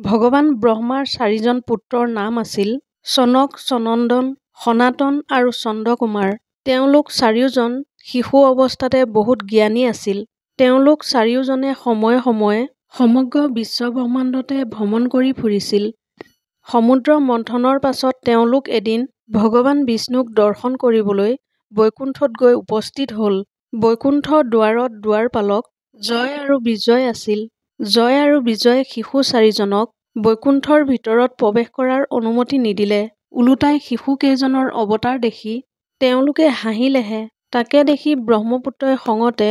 ভগৱান ব্ৰহ্মাৰ 4জন পুত্ৰৰ নাম আছিল চনক, চনন্দন, সনাতন আৰু চন্দ্ৰকুমাৰ। তেওঁলোক চাৰিওজন শিশু অৱস্থাতে বহুত জ্ঞানী আছিল। তেওঁলোক চাৰিওজনে সময়ে সময়ে সমগ্ৰ বিশ্বব্ৰহ্মাণ্ডতে ভ্ৰমণ কৰি ফুৰিছিল। সমুদ্ৰ মন্থনৰ পাছত তেওঁলোক এদিন ভগৱান বিষ্ণুক দৰ্শন কৰিবলৈ বৈকুণ্ঠত গৈ উপস্থিত হ'ল। বৈকুণ্ঠ দুৱাৰত দুৱাৰপালক জয় আৰু বিজয় আছিল। জয় আৰু বিজয়ে শিশু চাৰিজনক বৈকুণ্ঠৰ ভিতৰত প্ৰৱেশ কৰাৰ অনুমতি নিদিলে। ওলোটাই শিশুকেইজনৰ অৱতাৰ দেখি তেওঁলোকে হাঁহিলেহে। তাকে দেখি ব্ৰহ্মপুত্ৰই খঙতে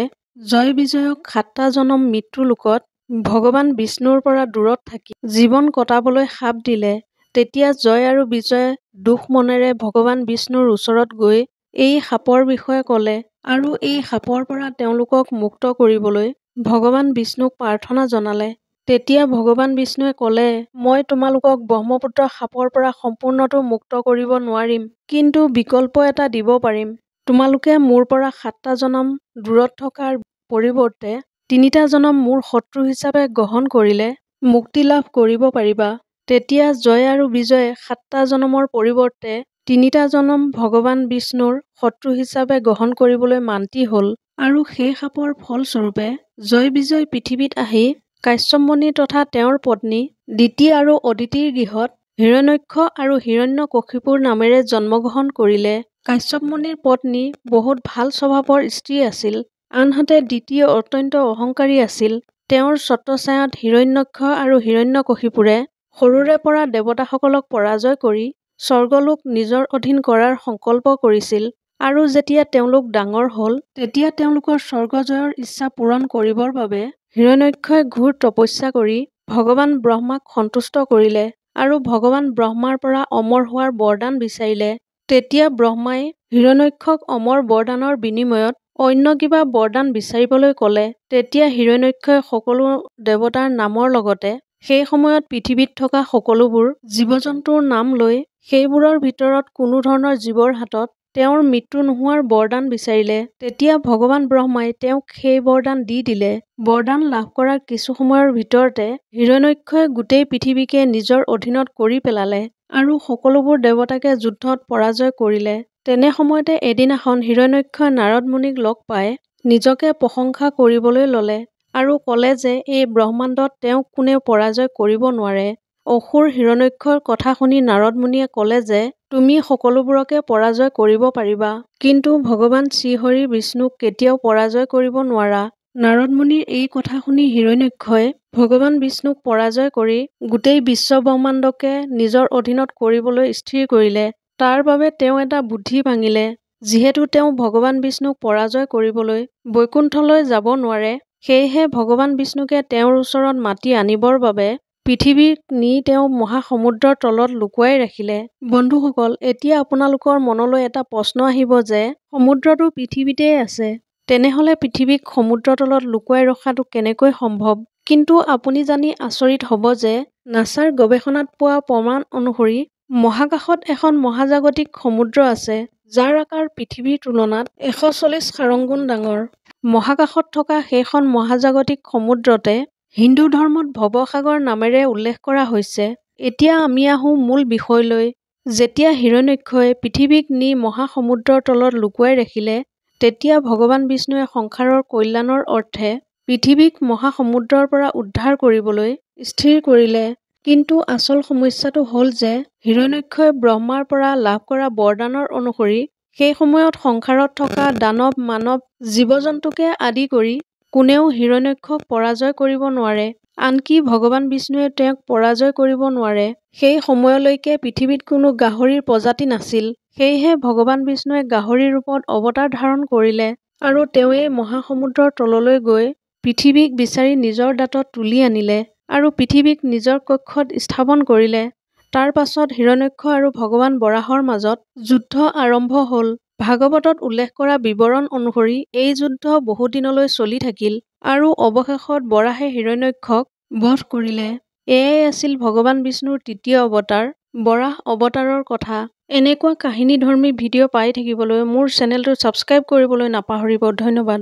জয় বিজয়ক 7টা জনম মৃত্যুলোকত ভগৱান বিষ্ণুৰ পৰা দূৰত থাকি জীৱন কটাবলৈ শাপ দিলে। তেতিয়া জয় আৰু বিজয়ে দুখ মনেৰে ভগৱান বিষ্ণুৰ ওচৰত গৈ এই শাপৰ বিষয়ে ক'লে আৰু এই শাপৰ পৰা তেওঁলোকক মুক্ত কৰিবলৈ ভগৱান বিষ্ণুক প্ৰাৰ্থনা জনালে। তেতিয়া ভগৱান বিষ্ণুৱে ক'লে, মই তোমালোকক ব্ৰহ্মপুত্ৰ শাপৰ পৰা সম্পূৰ্ণটো মুক্ত কৰিব নোৱাৰিম, কিন্তু বিকল্প এটা দিব পাৰিম। তোমালোকে মোৰ পৰা 7টা জনম দূৰত থকাৰ পৰিৱৰ্তে 3টা জনম মোৰ শত্ৰু হিচাপে গ্ৰহণ কৰিলে মুক্তি লাভ কৰিব পাৰিবা। তেতিয়া জয় আৰু বিজয়ে 7টা জনমৰ পৰিৱৰ্তে 3টা জনম ভগৱান বিষ্ণুৰ শত্ৰু হিচাপে গ্ৰহণ কৰিবলৈ মান্তি হ'ল আৰু সেই শাপৰ ফলস্বৰূপে জয় বিজয় পৃথিৱীত আহি কাশ্যপ মুনি তথা তেওঁৰ পত্নী দিতি আৰু অদিতিৰ গৃহত হিৰণ্যক্ষ আৰু হিৰণ্যকশিপুৰ নামেৰে জন্মগ্ৰহণ কৰিলে। কাশ্যপ মুনিৰ পত্নী বহুত ভাল স্বভাৱৰ স্ত্ৰী আছিল। আনহাতে দিতি অত্যন্ত অহংকাৰী আছিল। তেওঁৰ ছত্ৰছায়াত হিৰণ্যক্ষ আৰু হিৰণ্যকশিপুৰে সৰুৰে পৰা দেৱতাসকলক পৰাজয় কৰি স্বৰ্গলোক নিজৰ অধীন কৰাৰ সংকল্প কৰিছিল আৰু যেতিয়া তেওঁলোক ডাঙৰ হ'ল তেতিয়া তেওঁলোকৰ স্বৰ্গজয়ৰ ইচ্ছা পূৰণ কৰিবৰ বাবে হিৰণ্যক্ষই ঘোৰ তপস্যা কৰি ভগৱান ব্ৰহ্মাক সন্তুষ্ট কৰিলে আৰু ভগৱান ব্ৰহ্মাৰ পৰা অমৰ হোৱাৰ বৰদান বিচাৰিলে। তেতিয়া ব্ৰহ্মাই হিৰণ্যক্ষক অমৰ বৰদানৰ বিনিময়ত অন্য কিবা বৰদান বিচাৰিবলৈ ক'লে। তেতিয়া হিৰণ্যক্ষই সকলো দেৱতাৰ নামৰ লগতে সেই সময়ত পৃথিৱীত থকা সকলোবোৰ জীৱ-জন্তুৰ নাম লৈ সেইবোৰৰ ভিতৰত কোনো ধৰণৰ জীৱৰ হাতত তেওঁৰ মৃত্যু নোহোৱাৰ বৰদান বিচাৰিলে। তেতিয়া ভগৱান ব্ৰহ্মাই তেওঁক সেই বৰদান দি দিলে। বৰদান লাভ কৰাৰ কিছু সময়ৰ ভিতৰতে হিৰণ্যক্ষই গোটেই পৃথিৱীকে নিজৰ অধীনত কৰি পেলালে আৰু সকলোবোৰ দেৱতাকে যুদ্ধত পৰাজয় কৰিলে। তেনে সময়তে এদিনাখন হিৰণ্যক্ষই নাৰদ মুনিক লগ পাই নিজকে প্ৰশংসা কৰিবলৈ ল'লে আৰু ক'লে যে এই ব্ৰহ্মাণ্ডত তেওঁক কোনেও পৰাজয় কৰিব নোৱাৰে। অসুৰ হিৰণ্যক্ষৰ কথা শুনি নাৰদ মুনিয়ে ক'লে যে তুমি সকলোবোৰকে পৰাজয় কৰিব পাৰিবা, কিন্তু ভগৱান শ্ৰীহৰি বিষ্ণুক কেতিয়াও পৰাজয় কৰিব নোৱাৰা। নাৰদ মুনিৰ এই কথা শুনি হিৰণ্যক্ষই ভগৱান বিষ্ণুক পৰাজয় কৰি গোটেই বিশ্বব্ৰহ্মাণ্ডকে নিজৰ অধীনত কৰিবলৈ স্থিৰ কৰিলে। তাৰ বাবে তেওঁ এটা বুদ্ধি ভাঙিলে। যিহেতু তেওঁ ভগৱান বিষ্ণুক পৰাজয় কৰিবলৈ বৈকুণ্ঠলৈ যাব নোৱাৰে, সেয়েহে ভগৱান বিষ্ণুকে তেওঁৰ ওচৰত মাতি আনিবৰ বাবে পৃথিৱীক নি তেওঁ মহাসমুদ্ৰৰ তলত লুকুৱাই ৰাখিলে। বন্ধুসকল, এতিয়া আপোনালোকৰ মনলৈ এটা প্ৰশ্ন আহিব যে সমুদ্ৰটো পৃথিৱীতেই আছে, তেনেহলে পৃথিৱীক সমুদ্ৰৰ তলত লুকুৱাই ৰখাটো কেনেকৈ সম্ভৱ? কিন্তু আপুনি জানি আচৰিত হ'ব যে নাছাৰ গৱেষণাত পোৱা প্ৰমাণ অনুসৰি মহাকাশত এখন মহাজাগতিক সমুদ্ৰ আছে, যাৰ আকাৰ পৃথিৱীৰ তুলনাত 140 সাৰংগুণ ডাঙৰ। মহাকাশত থকা সেইখন মহাজাগতিক সমুদ্ৰতে হিন্দু ধৰ্মত ভৱসাগৰ নামেৰে উল্লেখ কৰা হৈছে। এতিয়া আমি আহোঁ মূল বিষয়লৈ। যেতিয়া হিৰণ্যক্ষই পৃথিৱীক নি মহাসমুদ্ৰৰ তলত লুকুৱাই ৰাখিলে, তেতিয়া ভগৱান বিষ্ণুৱে সংসাৰৰ কল্যাণৰ অৰ্থে পৃথিৱীক মহাসমুদ্ৰৰ পৰা উদ্ধাৰ কৰিবলৈ স্থিৰ কৰিলে। কিন্তু আচল সমস্যাটো হ'ল যে হিৰণ্যক্ষই ব্ৰহ্মাৰ পৰা লাভ কৰা বৰদানৰ অনুসৰি সেই সময়ত সংসাৰত থকা দানৱ, মানৱ, জীৱ-জন্তুকে আদি কৰি কোনেও হিৰণ্যক্ষক পৰাজয় কৰিব নোৱাৰে। আনকি ভগৱান বিষ্ণুৱে তেওঁক পৰাজয় কৰিব নোৱাৰে। সেই সময়লৈকে পৃথিৱীত কোনো গাহৰিৰ প্ৰজাতি নাছিল। সেয়েহে ভগৱান বিষ্ণুৱে গাহৰিৰ ৰূপত অৱতাৰ ধাৰণ কৰিলে আৰু তেওঁৱেই মহাসমুদ্ৰৰ তললৈ গৈ পৃথিৱীক বিচাৰি নিজৰ দাঁতত তুলি আনিলে আৰু পৃথিৱীক নিজৰ কক্ষত স্থাপন কৰিলে। তাৰ পাছত হিৰণ্যক্ষ আৰু ভগৱান বৰাহৰ মাজত যুদ্ধ আৰম্ভ হ'ল। ভাগৱতত উল্লেখ কৰা বিৱৰণ অনুসৰি এই যুদ্ধ বহুদিনলৈ চলি থাকিল আৰু অৱশেষত বৰাহে হিৰণ্যক্ষক বধ কৰিলে। এয়াই আছিল ভগৱান বিষ্ণুৰ 3য় অৱতাৰ বৰাহ অৱতাৰৰ কথা। এনেকুৱা কাহিনীধৰ্মী ভিডিঅ' পাই থাকিবলৈ মোৰ চেনেলটো ছাবস্ক্ৰাইব কৰিবলৈ নাপাহৰিব। ধন্যবাদ।